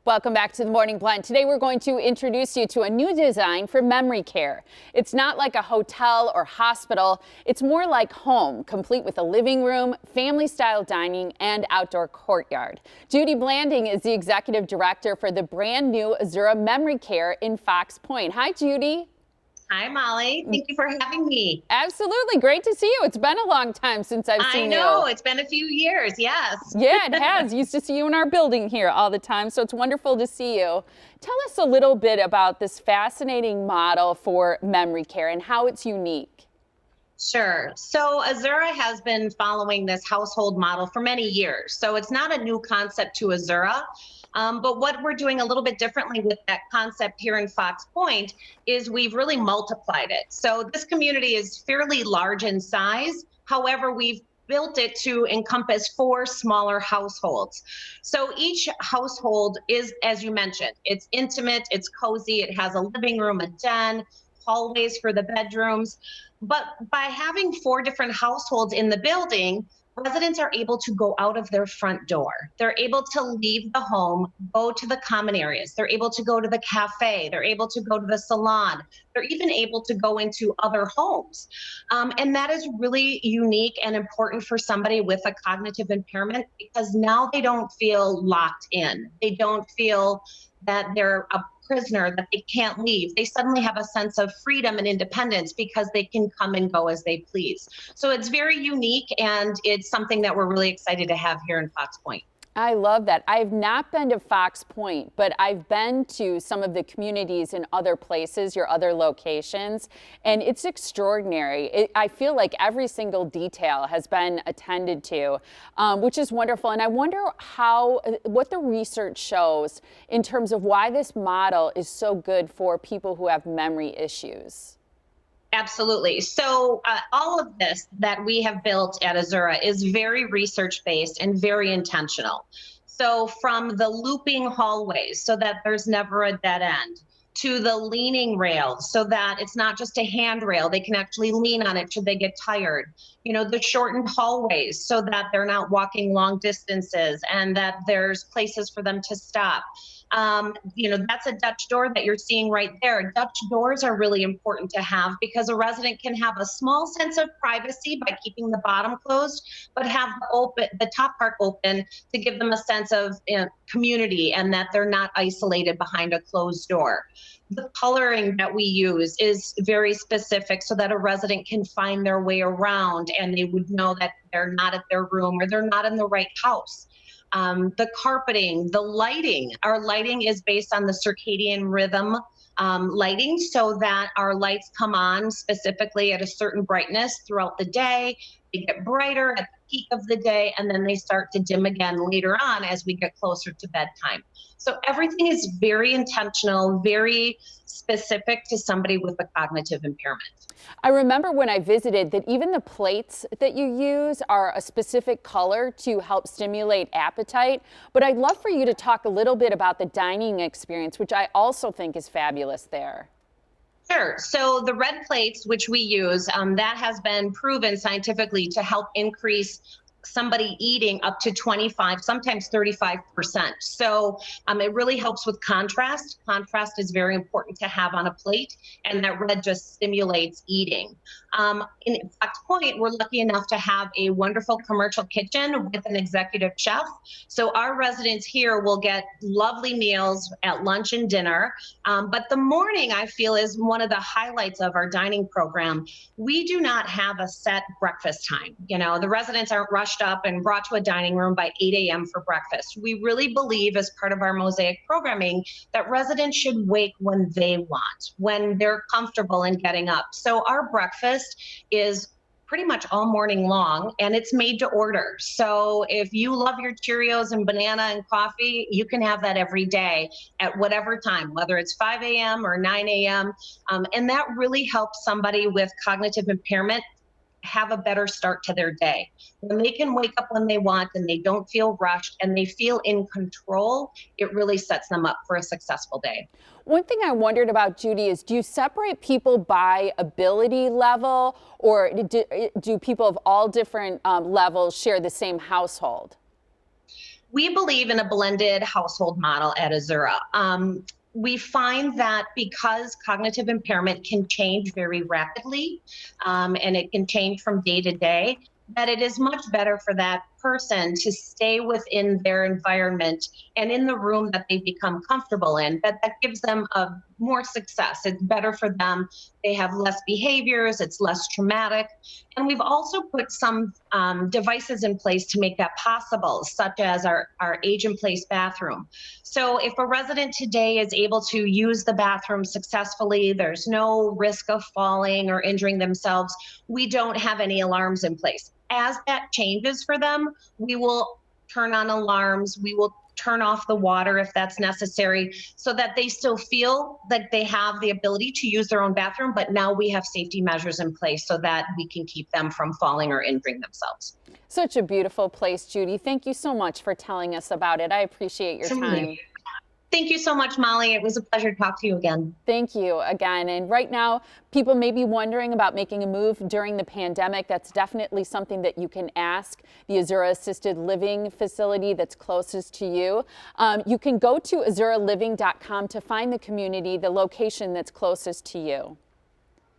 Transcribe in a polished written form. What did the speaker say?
Welcome back to the Morning Blend. Today we're going to introduce you to a new design for memory care. It's not like a hotel or hospital. It's more like home, complete with a living room, family-style dining, and outdoor courtyard. Judy Blanding is the executive director for the brand new Azura Memory Care in Fox Point. Hi, Judy. Hi, Molly. Thank you for having me. Absolutely. Great to see you. It's been a long time since I've seen you. I know. It's been a few years. Yes. Yeah, it has. Used to see you in our building here all the time, so it's wonderful to see you. Tell us a little bit about this fascinating model for memory care and how it's unique. Sure. So Azura has been following this household model for many years. So it's not a new concept to Azura. But what we're doing a little bit differently with that concept here in Fox Point is we've really multiplied it. So this community is fairly large in size. However, we've built it to encompass 4 smaller households. So each household is, as you mentioned, it's intimate, it's cozy, it has a living room, a den, hallways for the bedrooms. But by having 4 different households in the building, residents are able to go out of their front door. They're able to leave the home, go to the common areas. They're able to go to the cafe. They're able to go to the salon. They're even able to go into other homes. And that is really unique and important for somebody with a cognitive impairment because now they don't feel locked in. They don't feel that they're a prisoner, that they can't leave. They suddenly have a sense of freedom and independence because they can come and go as they please. So it's very unique, and it's something that we're really excited to have here in Fox Point. I love that. I've not been to Fox Point, but I've been to some of the communities in other places, your other locations, and it's extraordinary. I feel like every single detail has been attended to, which is wonderful. And I wonder what the research shows in terms of why this model is so good for people who have memory issues. Absolutely. So all of this that we have built at Azura is very research-based and very intentional. So from the looping hallways so that there's never a dead end, to the leaning rails so that it's not just a handrail, they can actually lean on it should they get tired. You know, the shortened hallways so that they're not walking long distances and that there's places for them to stop. You know, that's a Dutch door that you're seeing right there. Dutch doors are really important to have because a resident can have a small sense of privacy by keeping the bottom closed, but have the top part open to give them a sense of community and that they're not isolated behind a closed door. The coloring that we use is very specific so that a resident can find their way around and they would know that they're not at their room or they're not in the right house. The carpeting, the lighting. Our lighting is based on the circadian rhythm lighting so that our lights come on specifically at a certain brightness throughout the day. They get brighter at the peak of the day, and then they start to dim again later on as we get closer to bedtime. So everything is very intentional, very specific to somebody with a cognitive impairment. I remember when I visited that even the plates that you use are a specific color to help stimulate appetite. But I'd love for you to talk a little bit about the dining experience, which I also think is fabulous there. Sure. So the red plates, which we use, that has been proven scientifically to help increase somebody eating up to 25, sometimes 35%. So it really helps with contrast. Contrast is very important to have on a plate, and that red just stimulates eating. In Fox Point, we're lucky enough to have a wonderful commercial kitchen with an executive chef. So our residents here will get lovely meals at lunch and dinner. But the morning, I feel, is one of the highlights of our dining program. We do not have a set breakfast time. You know, the residents aren't rushed up and brought to a dining room by 8 a.m. for breakfast. We really believe, as part of our Mosaic programming, that residents should wake when they want, when they're comfortable in getting up. So our breakfast is pretty much all morning long, and it's made to order. So if you love your Cheerios and banana and coffee, you can have that every day at whatever time, whether it's 5 a.m. or 9 a.m. And that really helps somebody with cognitive impairment have a better start to their day. When they can wake up when they want and they don't feel rushed and they feel in control, it really sets them up for a successful day. One thing I wondered about, Judy, is do you separate people by ability level, or do people of all different levels share the same household? We believe in a blended household model at Azura. We find that because cognitive impairment can change very rapidly, and it can change from day to day, that it is much better for that person to stay within their environment and in the room that they become comfortable in, that gives them a more success. It's better for them. They have less behaviors, it's less traumatic. And we've also put some devices in place to make that possible, such as our age in place bathroom. So if a resident today is able to use the bathroom successfully, there's no risk of falling or injuring themselves, we don't have any alarms in place. As that changes for them, we will turn on alarms, we will turn off the water if that's necessary, so that they still feel like they have the ability to use their own bathroom, but now we have safety measures in place so that we can keep them from falling or injuring themselves. Such a beautiful place, Judy. Thank you so much for telling us about it. I appreciate your time. Thank you so much, Molly. It was a pleasure to talk to you again. Thank you again. And right now, people may be wondering about making a move during the pandemic. That's definitely something that you can ask the Azura Assisted Living facility that's closest to you. You can go to azuraliving.com to find the community, the location that's closest to you.